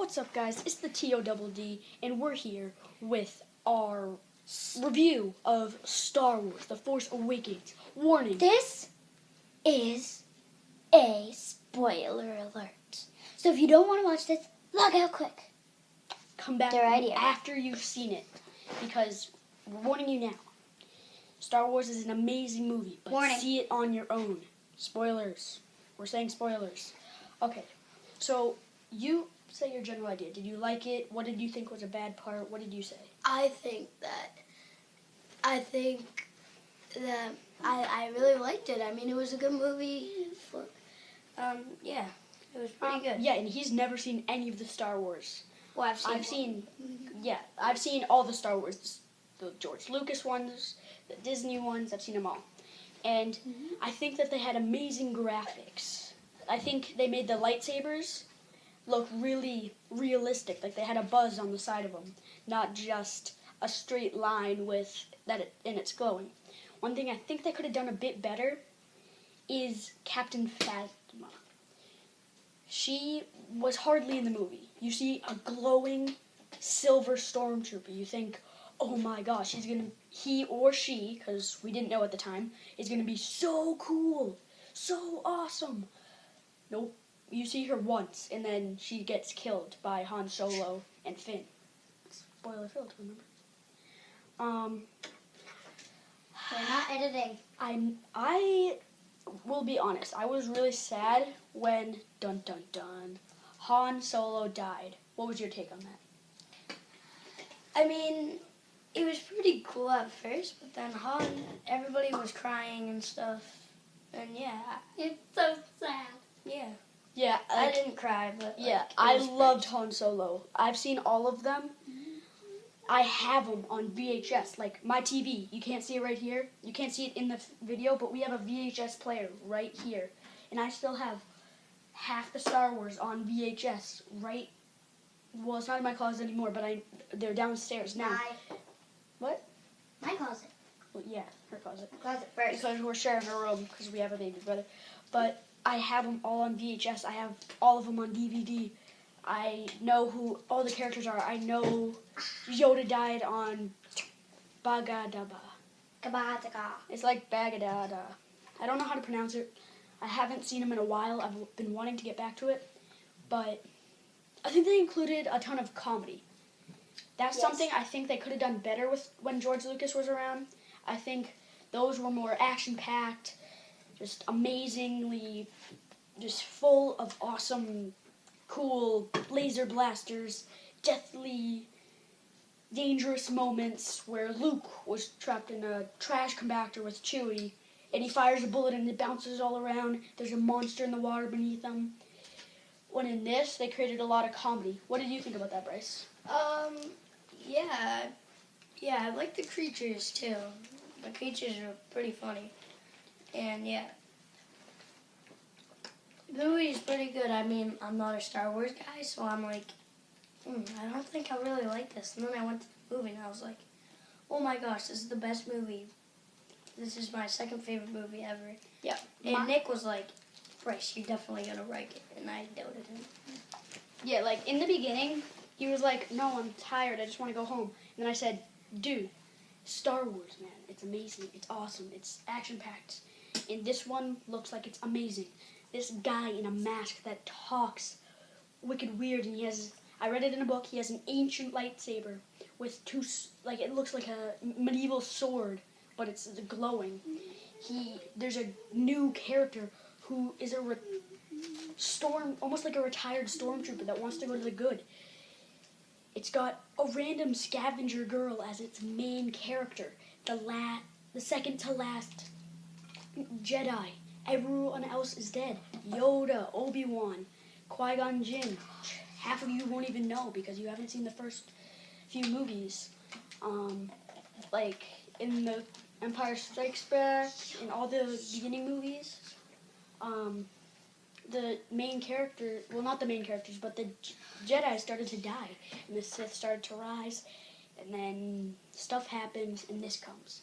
What's up, guys? It's the TODD, and we're here with our review of Star Wars: The Force Awakens. Warning. This is a spoiler alert. So if you don't want to watch this, log out quick. Come back after you've seen it, because we're warning you now. Star Wars is an amazing movie, but see it on your own. Spoilers. We're saying spoilers. Okay, so you say your general idea. Did you like it? What did you think was a bad part? What did you say? I think that I really liked it. I mean, it was a good movie. Yeah, it was pretty good. Yeah, and he's never seen any of the Star Wars. Well, I've seen all the Star Wars, the George Lucas ones, the Disney ones. I've seen them all, and I think that they had amazing graphics. I think they made the lightsabers look really realistic, like they had a buzz on the side of them, not just a straight line with and it's glowing. One thing I think they could have done a bit better is Captain Phasma. She was hardly in the movie. You see a glowing silver stormtrooper. You think, oh my gosh, he or she, because we didn't know at the time, is gonna be so cool, so awesome. Nope. You see her once, and then she gets killed by Han Solo and Finn. Spoiler filled, remember? We're not editing. I will be honest. I was really sad when Han Solo died. What was your take on that? I mean, it was pretty cool at first, but then everybody was crying and stuff, and yeah, It's so sad. yeah. Yeah, I didn't cry, but I loved Han Solo. I've seen all of them. I have them on VHS, like my TV. You can't see it right here. You can't see it in the video, but we have a VHS player right here, and I still have half the Star Wars on VHS right. Well, it's not in my closet anymore, but they're downstairs now. What? My closet. Well, yeah, her closet. Closet first. Because we're sharing a room because we have a baby brother, but I have them all on VHS. I have all of them on DVD. I know who all the characters are. I know Yoda died on Bagadaba. It's like Bagadada. I don't know how to pronounce it. I haven't seen him in a while. I've been wanting to get back to it. But I think they included a ton of comedy. That's something I think they could have done better with when George Lucas was around. I think those were more action-packed, just amazingly, just full of awesome, cool laser blasters, deathly, dangerous moments where Luke was trapped in a trash compactor with Chewie, and he fires a bullet and it bounces all around. There's a monster in the water beneath them. When in this, they created a lot of comedy. What did you think about that, Bryce? Yeah, I like the creatures too. The creatures are pretty funny, and yeah. The movie is pretty good. I mean, I'm not a Star Wars guy, so I'm like, I don't think I really like this. And then I went to the movie, and I was like, oh my gosh, this is the best movie. This is my second favorite movie ever. Yeah. And Nick was like, Bryce, you're definitely going to like it. And I doubted him. Yeah, like, in the beginning, he was like, no, I'm tired, I just want to go home. And then I said, dude, Star Wars, man, it's amazing, it's awesome, it's action-packed. And this one looks like it's amazing. This guy in a mask that talks wicked weird, and I read it in a book, he has an ancient lightsaber with it looks like a medieval sword, but it's glowing. There's a new character who is almost like a retired stormtrooper that wants to go to the good. It's got a random scavenger girl as its main character, the second to last Jedi. Everyone else is dead. Yoda, Obi-Wan, Qui-Gon Jinn. Half of you won't even know because you haven't seen the first few movies. Like in the Empire Strikes Back, in all the beginning movies, the main character, well, not the main characters, but the Jedi started to die, and the Sith started to rise, and then stuff happens, and this comes.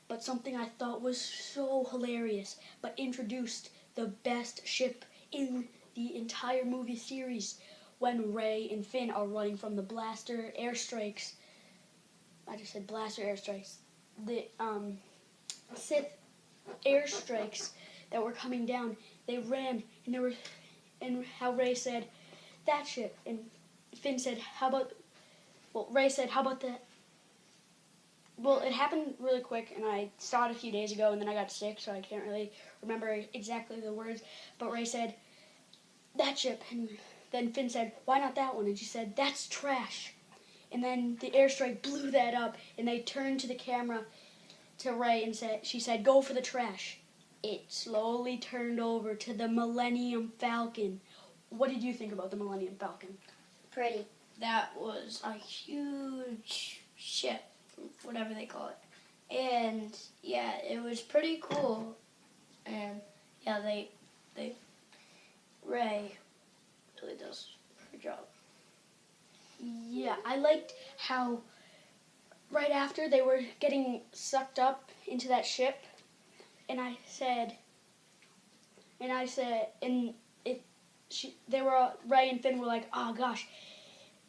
But something I thought was so hilarious, but introduced the best ship in the entire movie series, when Rey and Finn are running from the blaster airstrikes. I just said blaster airstrikes. The Sith airstrikes that were coming down. They ran, and how Rey said, "That ship," and Finn said, "How about?" Well, Rey said, "How about that?" Well, it happened really quick, and I saw it a few days ago, and then I got sick, so I can't really remember exactly the words. But Rey said, "That ship," and then Finn said, "Why not that one?" And she said, "That's trash." And then the airstrike blew that up, and they turned to the camera to Rey and she said, "Go for the trash." It slowly turned over to the Millennium Falcon. What did you think about the Millennium Falcon? Pretty. That was a huge ship, whatever they call it. And yeah, it was pretty cool. And yeah, Rey really does her job. Yeah, I liked how right after they were getting sucked up into that ship, and Rey and Finn were like, "Oh gosh,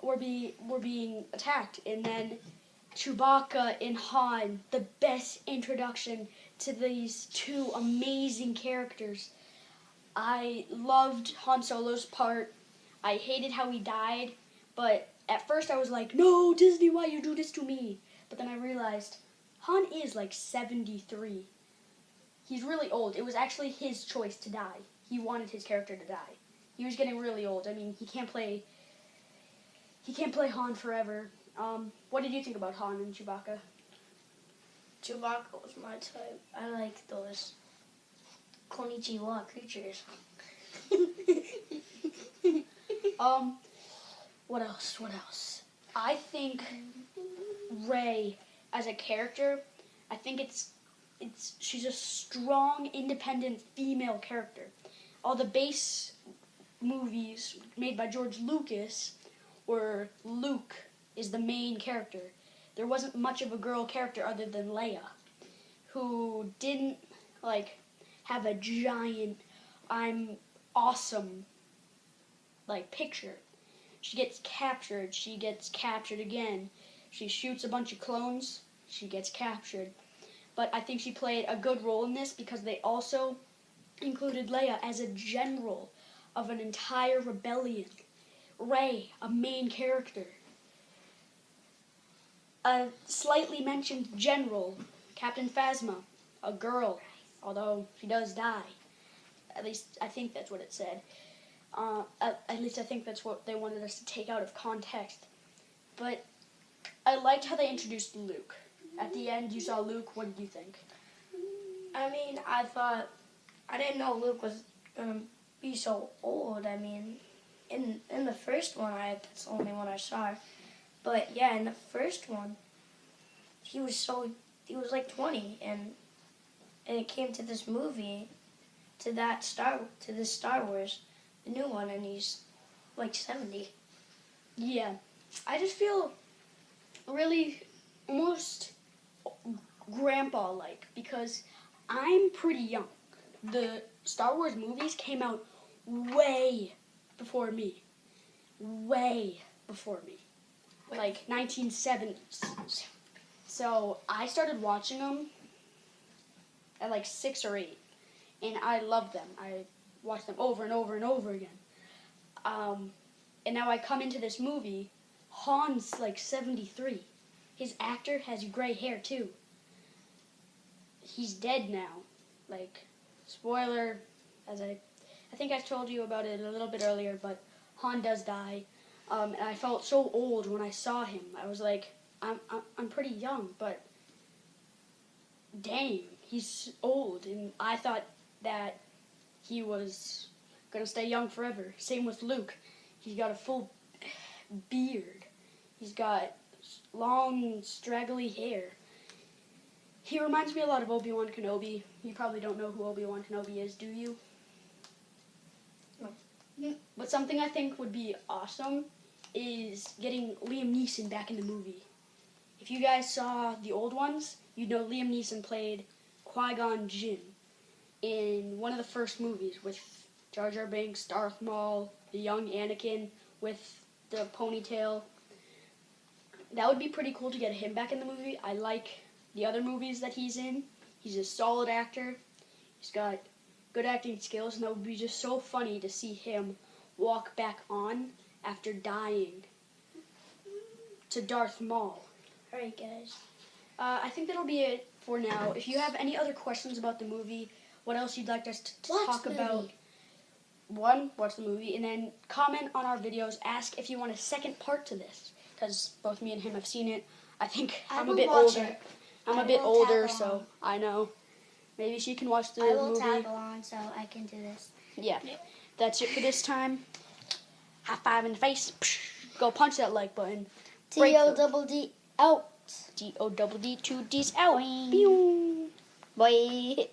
we're being attacked," and then Chewbacca and Han, the best introduction to these two amazing characters. I loved Han Solo's part. I hated how he died, but at first I was like, "No, Disney, why you do this to me?" But then I realized Han is like 73. He's really old. It was actually his choice to die. He wanted his character to die. He was getting really old. I mean, he can't play Han forever. What did you think about Han and Chewbacca? Chewbacca was my type. I like those konnichiwa creatures. What else? I think Rey as a character, I think she's a strong, independent female character. All the base movies made by George Lucas where Luke is the main character. There wasn't much of a girl character other than Leia, who didn't have a giant "I'm awesome" picture. She gets captured again. She shoots a bunch of clones, she gets captured. But I think she played a good role in this because they also included Leia as a general of an entire rebellion. Rey, a main character. A slightly mentioned general, Captain Phasma, a girl, although she does die. At least I think that's what it said. At least I think that's what they wanted us to take out of context. But I liked how they introduced Luke. At the end, you saw Luke. What did you think? I mean, I didn't know Luke was going to be so old. I mean, in the first one, that's the only one I saw. But yeah, in the first one, he was like 20, and it came to this movie, to this Star Wars, the new one, and he's like 70. Yeah, I just feel really almost grandpa-like because I'm pretty young. The Star Wars movies came out way before me. Way before me. Like 1970s. So I started watching them at like 6 or 8. And I loved them. I watched them over and over and over again. And now I come into this movie, Han's like 73. His actor has gray hair too. He's dead now. Spoiler, as I think I told you about it a little bit earlier, but Han does die. And I felt so old when I saw him. I was like, I'm pretty young, but dang, he's old. And I thought that he was gonna stay young forever. Same with Luke. He's got a full beard. He's got long, straggly hair. He reminds me a lot of Obi-Wan Kenobi. You probably don't know who Obi-Wan Kenobi is, do you? No. But something I think would be awesome is getting Liam Neeson back in the movie. If you guys saw the old ones, you'd know Liam Neeson played Qui-Gon Jinn in one of the first movies with Jar Jar Binks, Darth Maul, the young Anakin, with the ponytail. That would be pretty cool to get him back in the movie. I like the other movies that he's in. He's a solid actor. He's got good acting skills, and that would be just so funny to see him walk back on after dying to Darth Maul. Alright, guys. I think that'll be it for now. If you have any other questions about the movie, what else you'd like us to talk about, one, watch the movie, and then comment on our videos. Ask if you want a second part to this, because both me and him have seen it. I think I'm a bit older. I'm a bit older, so I know. Maybe she can watch the movie. I will tag along so I can do this. Yeah. That's it for this time. High five in the face. Go punch that like button. T-O-double-D out. D-O-double-D, 2 D's out. Boing. Pew. Bye.